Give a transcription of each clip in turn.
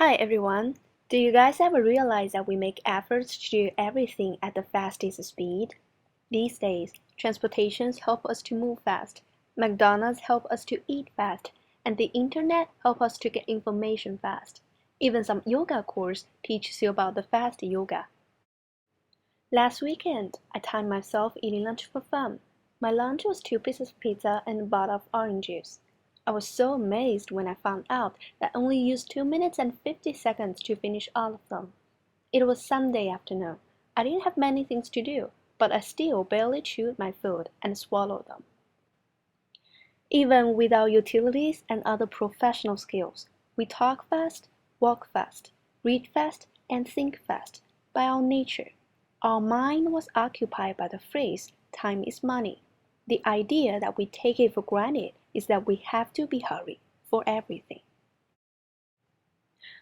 Hi everyone! Do you guys ever realize that we make efforts to do everything at the fastest speed? These days, transportations help us to move fast, McDonald's help us to eat fast, and the internet help us to get information fast. Even some yoga course teaches you about the fast yoga. Last weekend, I timed myself eating lunch for fun. My lunch was 2 pieces of pizza and a bottle of orange juice. I was so amazed when I found out that I only used 2 minutes and 50 seconds to finish all of them. It was Sunday afternoon. I didn't have many things to do, but I still barely chewed my food and swallowed them. Even without utilities and other professional skills, we talk fast, walk fast, read fast, and think fast by our nature. Our mind was occupied by the phrase, time is money. The idea that we take it for granted is that we have to be hurried for everything.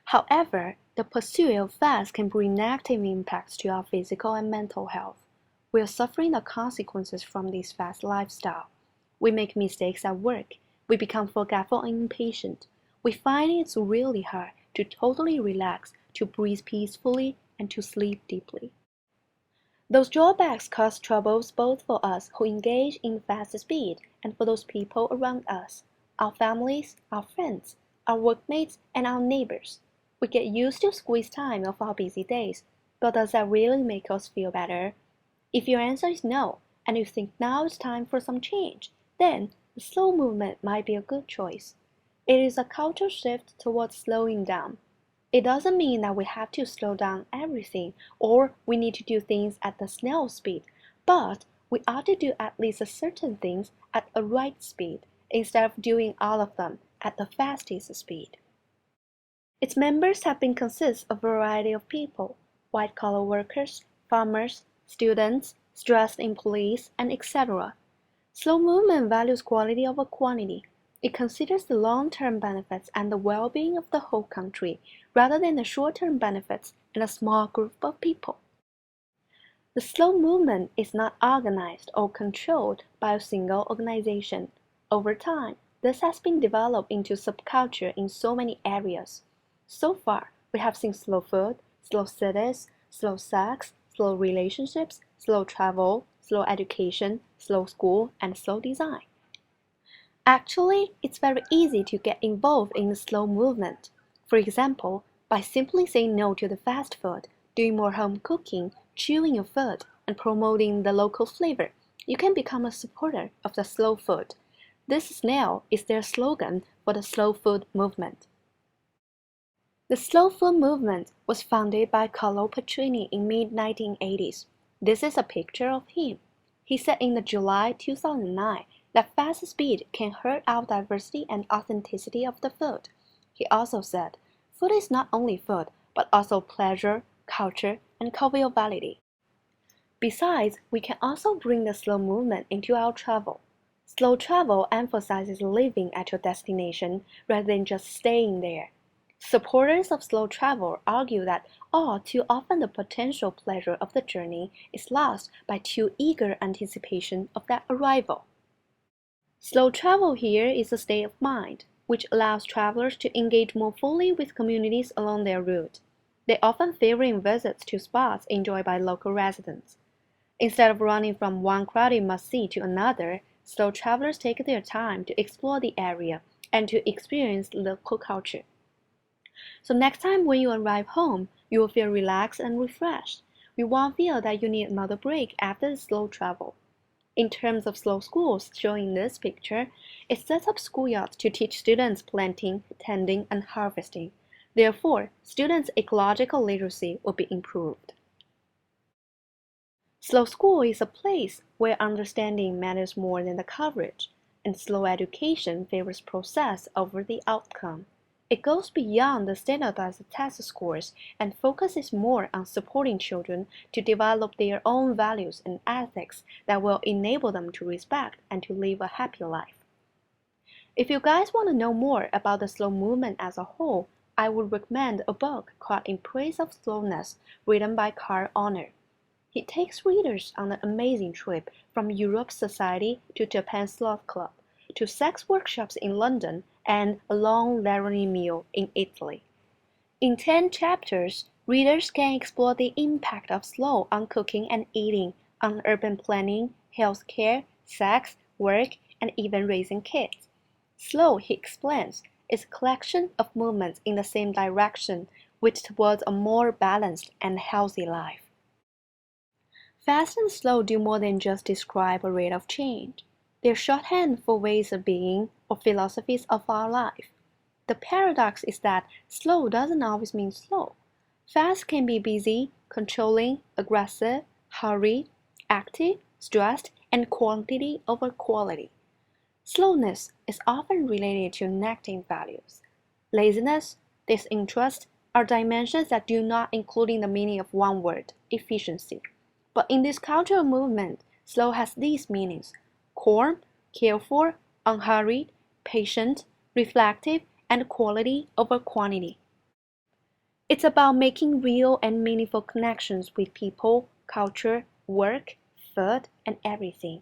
However, the pursuit of fast can bring negative impacts to our physical and mental health. We are suffering the consequences from this fast lifestyle. We make mistakes at work. We become forgetful and impatient. We find it's really hard to totally relax, to breathe peacefully, and to sleep deeply. Those drawbacks cause troubles both for us who engage in fast speed and for those people around us, our families, our friends, our workmates, and our neighbors. We get used to squeeze time of our busy days, but does that really make us feel better? If your answer is no, and you think now is time for some change, then the slow movement might be a good choice. It is a cultural shift towards slowing down. It doesn't mean that we have to slow down everything or we need to do things at the snail speed, but we ought to do at least certain things at a right speed instead of doing all of them at the fastest speed. Its members have been consist of a variety of people, white-collar workers, farmers, students, stressed employees, and etc. Slow movement values quality over quantity. It considers the long-term benefits and the well-being of the whole country rather than the short-term benefits in a small group of people. The slow movement is not organized or controlled by a single organization. Over time, this has been developed into subculture in so many areas. So far, we have seen slow food, slow cities, slow sex, slow relationships, slow travel, slow education, slow school, and slow design. Actually, it's very easy to get involved in the slow movement. For example, by simply saying no to the fast food, doing more home cooking, chewing your food, and promoting the local flavor, you can become a supporter of the slow food. This snail is their slogan for the slow food movement. The slow food movement was founded by Carlo Petrini in mid-1980s. This is a picture of him. He said in the July 2009 that fast speed can hurt our diversity and authenticity of the food. He also said, food is not only food, but also pleasure, culture, and conviviality. Besides, we can also bring the slow movement into our travel. Slow travel emphasizes living at your destination rather than just staying there. Supporters of slow travel argue that all too often the potential pleasure of the journey is lost by too eager anticipation of that arrival. Slow travel here is a state of mind, which allows travelers to engage more fully with communities along their route. They often favor in visits to spots enjoyed by local residents. Instead of running from one crowded must-see to another, slow travelers take their time to explore the area and to experience local culture. So next time when you arrive home, you will feel relaxed and refreshed. You won't feel that you need another break after the slow travel. In terms of slow schools shown in this picture, it sets up schoolyards to teach students planting, tending, and harvesting. Therefore, students' ecological literacy will be improved. Slow school is a place where understanding matters more than the coverage, and slow education favors process over the outcome. It goes beyond the standardized test scores and focuses more on supporting children to develop their own values and ethics that will enable them to respect and to live a happier life. If you guys want to know more about the slow movement as a whole, I would recommend a book called In Praise of Slowness, written by Carl Honor. He takes readers on an amazing trip from Europe's society to Japan's sloth club, to sex workshops in London, and a long learning meal in Italy. In 10 chapters, readers can explore the impact of slow on cooking and eating, on urban planning, healthcare, sex, work, and even raising kids. Slow, he explains, is a collection of movements in the same direction, which towards a more balanced and healthy life. Fast and slow do more than just describe a rate of change. They're shorthand for ways of being or philosophies of our life. The paradox is that slow doesn't always mean slow. Fast can be busy, controlling, aggressive, hurried, active, stressed, and quantity over quality. Slowness is often related to negative values. Laziness, disinterest are dimensions that do not include in the meaning of one word, efficiency. But in this cultural movement, slow has these meanings: calm, careful, unhurried, patient, reflective, and quality over quantity. It's about making real and meaningful connections with people, culture, work, food, and everything.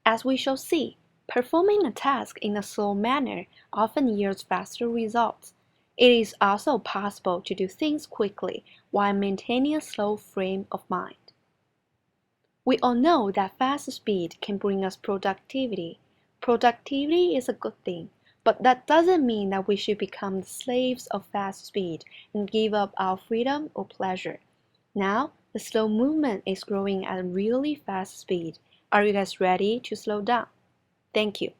As we shall see, performing a task in a slow manner often yields faster results. It is also possible to do things quickly while maintaining a slow frame of mind. We all know that fast speed can bring us productivity. Productivity is a good thing, but that doesn't mean that we should become the slaves of fast speed and give up our freedom or pleasure. Now, the slow movement is growing at a really fast speed. Are you guys ready to slow down? Thank you.